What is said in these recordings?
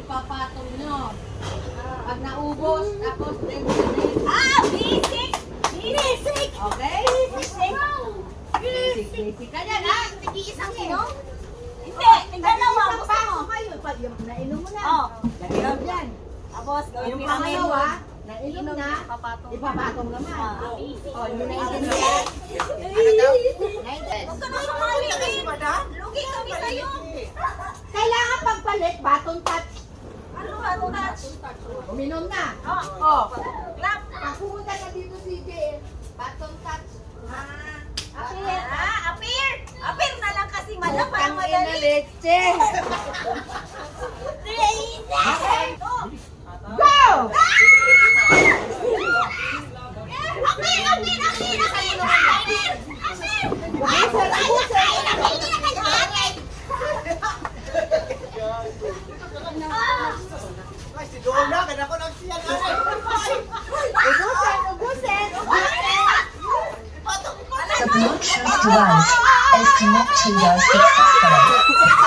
ipapatong nyo. Pag naubos, tapos then Basic! Basic! Okay? Basic ka dyan, ha? Nag-iisang inom? Hindi, dalawa. Gusto mo? Kayo, pag yung nainom mo na. Oo. Lagyan mo yan. Tapos, gawin Yung mo namin. pangalawa, nainom na, ipapatong naman. O, yun na yung yan. Ano daw? Huwag ka na sumali. Lugi kami sa'yo. Kailangan pagpalit, baton touch. Ano ba ito, Natch? Uminom na. Oo. Clap. Pag pumunta na dito si Jay, baton touch. Appear. Appear. Appear na lang kasi madam. Parang Putang ina madali. leche. Okay. Go! Appear. Appear. Appear. Appear. Ay, si Donna, kaya ko nagsiyan. Ubusin. The Bluetooth device is connected successfully.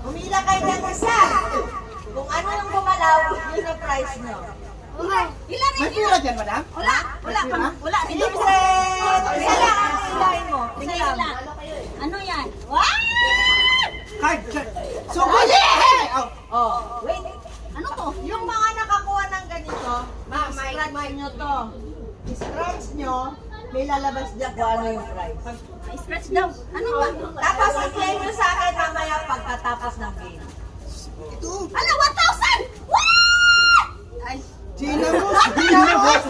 Umila kayo ng isa. Kung ano yung gumalaw, yun ang price nyo. Ilan May pira dyan, madam? Wala. Wala. Vincent! Isa lang ang ilahin mo. Sige lang. Ano yan? Wow! Card, card. Sugod! Oh, wait. Ano to? Yung mga nakakuha ng ganito, scratch nyo to. Scratch nyo, may lalabas dyan kung ano yung price. Scratch daw. Ano ba? Tapos i-claim nyo sa akin mamaya pagkatapos ng game. Ala, 1,000! Wow! Ay, Ginamos! Ginamos!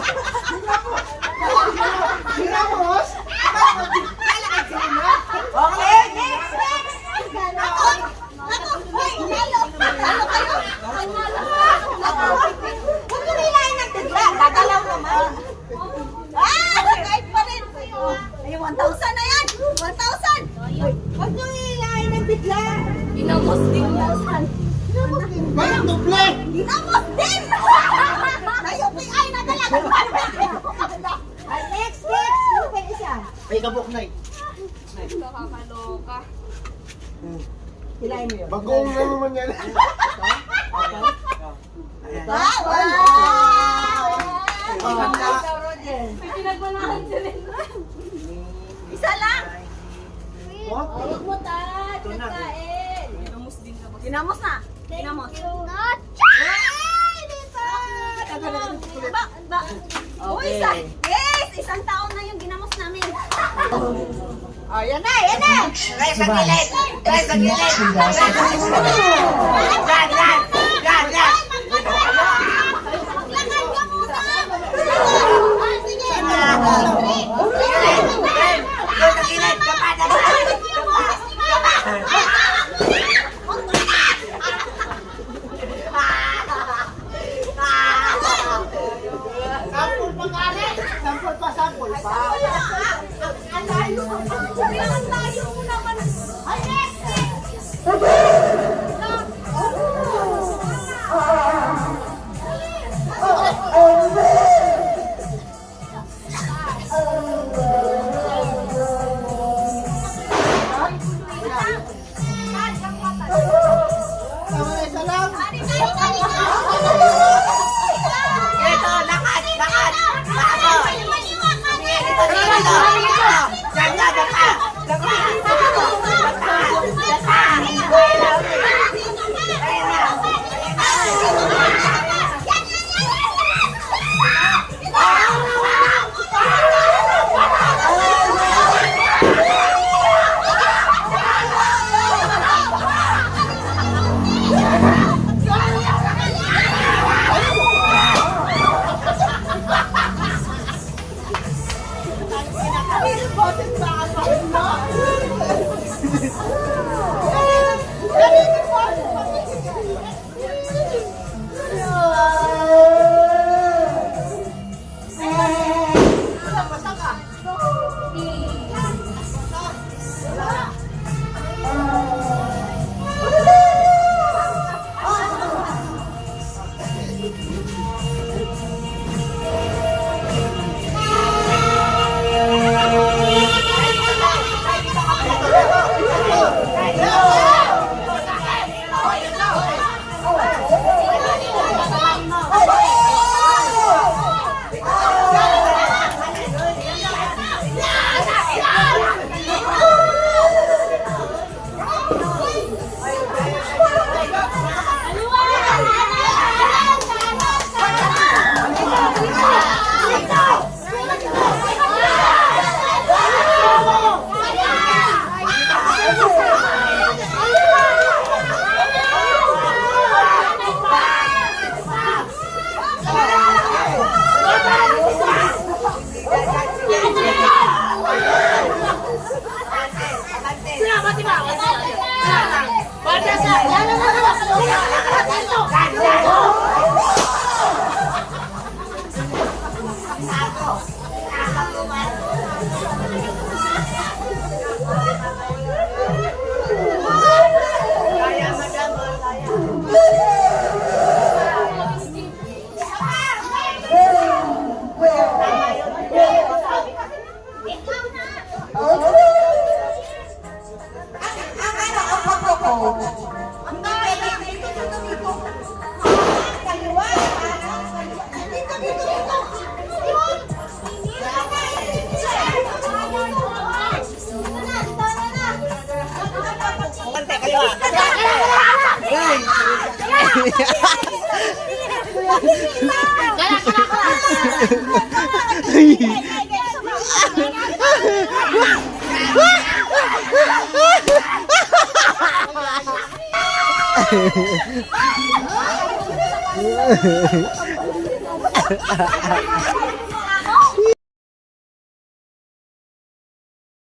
Ginamos! Okay, next! ako! Hoy, nalo! Nalo kayo! Huwag nyo hilahin ng bigla, gagalaw naman. Kahit pa rin. Ay, 1,000 na yan! 1,000! Huwag nyo hilahin ng bigla. Ginamos din yan. Parang duble! Ginamos din! Na-UPI na talaga. Next! Ano pa isa? Ay, kabok na Nakakaloka. Hilahin mo yun. Bagong naman yan. Wow! Ikaw, Roger. Pinagmanahan sila. Isa lang. What? Huwag mo tat. Nagkain. Ginamos na. Ginamos. Uy, yes! Isang taon na yung ginamos namin. Oh, yan na, yan na! Device is connected successfully. Maglakad ka muna! Sample pa kare! Sample pa, sample pa. Ang layo mo naman. Ay, next!